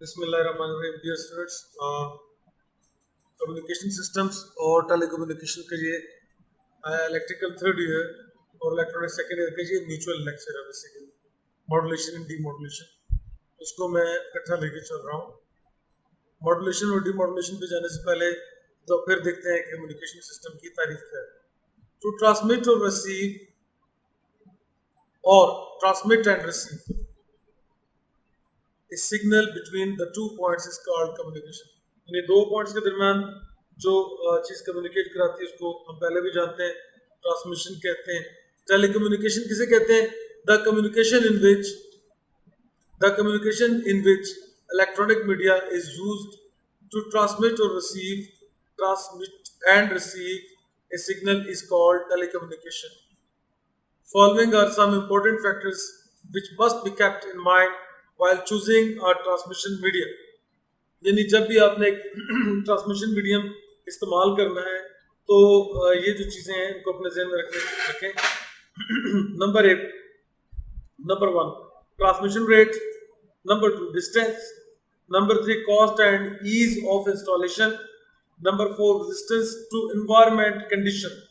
बिस्मिल्लाहिर्रहमानिर्रहीम dear students, communication systems और telecommunication के लिए इलेक्ट्रिकल थर्ड ईयर और इलेक्ट्रॉनिक सेकेंड ईयर के ये म्यूचुअल लेक्चर है। बेसिकली मॉड्यूलेशन एंड डीमॉड्यूलेशन उसको मैं इकट्ठा लेके चल रहा हूँ। मॉड्यूलेशन और डीमॉड्यूलेशन पे जाने से पहले तो फिर देखते हैं कम्युनिकेशन सिस्टम की तारीफ क्या है। टू ट्रांसमिट और रिसीव और transmit and receive A signal between the 2 points is called communication। यानी दो पॉइंट्स के दरमियान जो चीज कम्युनिकेट कराती है उसको हम पहले भी जानते हैं, ट्रांसमिशन कहते हैं। टेलीकम्युनिकेशन किसे कहते हैं? The communication in which electronic media is used to transmit and receive a signal is called telecommunication. Following are some important factors which must be kept in mind while choosing a transmission medium। यानी जब भी आपने एक transmission medium इस्तेमाल करना है तो ये जो चीज़ें हैं इनको अपने ज़हन में रखें। Number one transmission rate, number two distance, number three cost and ease of installation, number four resistance to environment condition.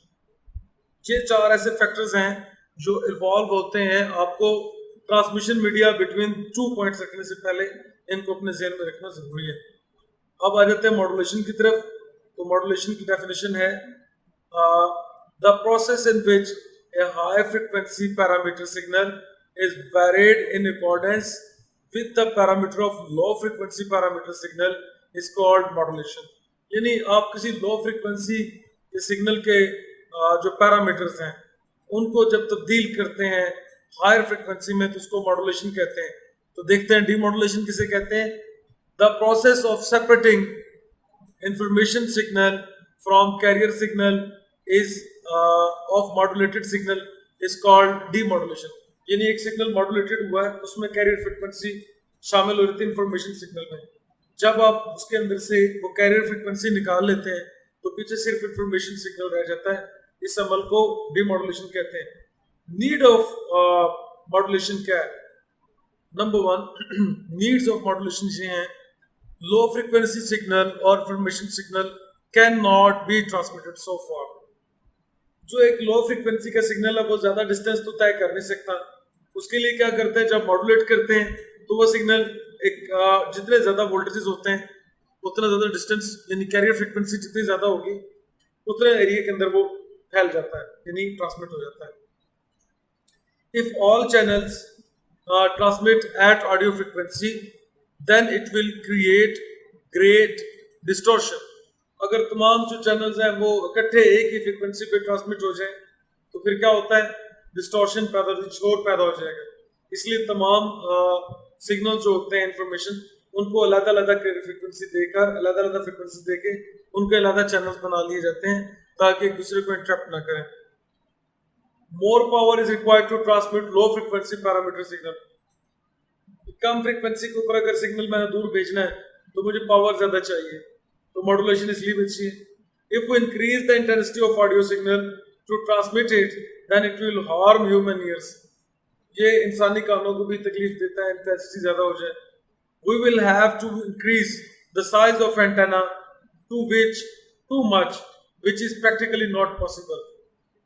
ये चार ऐसे फैक्टर्स हैं जो इन्वॉल्व होते हैं। आपको ट्रांसमिशन मीडिया बिटवीन 2 पॉइंट्स रखने से पहले इनको अपने ज़हन में रखना जरूरी है। अब आ जाते हैं मॉड्यूलेशन की तरफ। तो मॉड्यूलेशन की डेफिनेशन है the process in which A high frequency parameter signal is varied in accordance with the parameter of low frequency parameter signal is called modulation. यानी आप किसी लो फ्रीक्वेंसी के सिग्नल के जो पैरामीटर्स हैं उनको जब तब्दील करते हैं हायर फ्रीक्वेंसी में तो उसको मॉड्यूलेशन कहते हैं। तो देखते हैं डीमॉड्यूलेशन किसे कहते हैं। The process of separating information signal from carrier signal is of modulated signal is called demodulation. यानी एक सिग्नल मॉड्यूलेटेड हुआ है उसमें कैरियर फ्रीक्वेंसी शामिल हो जाती है इंफॉर्मेशन सिग्नल में। जब आप उसके अंदर से वो कैरियर फ्रीक्वेंसी निकाल लेते हैं तो पीछे सिर्फ इंफॉर्मेशन सिग्नल रह जाता है। इस अमल को डीमॉड्यूलेशन कहते हैं। नीड ऑफ मॉड्यूलेशन क्या है? Number one needs of modulation ये हैं लो फ्रीक्वेंसी सिग्नल और information signal can not be transmitted so far. जो एक लो फ्रीक्वेंसी का सिग्नल है वो ज्यादा डिस्टेंस तो तय कर नहीं सकता। उसके लिए क्या करते हैं, जब मॉड्यूलेट करते हैं तो वो सिग्नल एक जितने ज्यादा वोल्टेजेस होते हैं उतना ज्यादा डिस्टेंस यानी कैरियर फ्रीक्वेंसी जितनी ज्यादा होगी उतने एरिया के अंदर वो फैल जाता है यानी ट्रांसमिट हो जाता है। If all channels transmit at audio frequency, then it will create great distortion। अगर तमाम जो चैनल्स हैं वो इकट्ठे एक ही फ्रीक्वेंसी पे ट्रांसमिट हो जाएं तो फिर क्या होता है, डिस्टॉर्शन पैदा हो, शोर पैदा हो जाएगा। इसलिए तमाम सिग्नल जो होते हैं इंफॉर्मेशन उनको अलग अलग फ्रीक्वेंसी देकर अलग अलग फ्रीक्वेंसी देके उनके अलग चैनल्स बना लिए जाते हैं ताकि एक दूसरे को इंटरप्ट ना करें। More power is required to transmit low frequency parameter signal। Come frequency के ऊपर अगर सिग्नल मैंने दूर भेजना है तो मुझे पावर ज्यादा चाहिए, तो मॉड्यूलेशन इसलिए भी अच्छी है। If we increase the intensity of audio signal to transmit it, then it will harm human ears। ये इंसानी कानों को भी तकलीफ देता है इंटेंसिटी ज्यादा हो जाए। We will have to increase the size of antenna too much, which is practically not possible।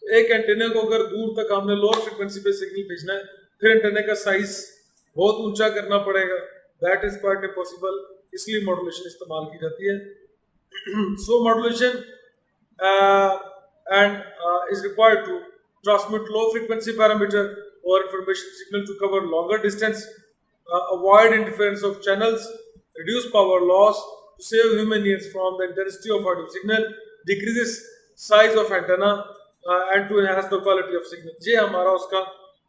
एक एंटेना को अगर दूर तक हमने लोअर फ्रीक्वेंसी पे सिग्नल भेजना है फिर एंटेना का साइज बहुत ऊंचा करना पड़ेगा, दैट इज क्वाइट इम्पॉसिबल। इसलिए मॉड्यूलेशन इस्तेमाल की जाती है। So modulation and is required to transmit low frequency parameter और information signal to cover longer distance, avoid interference of channels, reduce power loss, to save human ears from the intensity of audio signal, decreases size of antenna and to enhance the quality of signal। ये हमारा उसका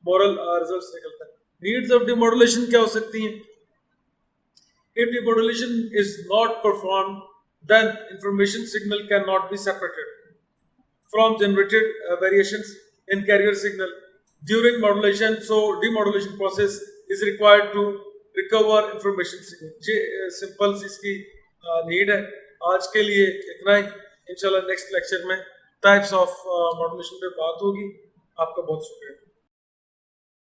moral result निकलता है। Needs of demodulation क्या हो सकती हैं? If demodulation is not performed, then information signal cannot be separated from generated variations in carrier signal during modulation। So demodulation process is required to recover information signal। ये simple सी इसकी need है। आज के लिए इतना ही। इंशाल्लाह नेक्स्ट लेक्चर में types of modulation पे बात होगी। आपका बहुत शुक्रिया।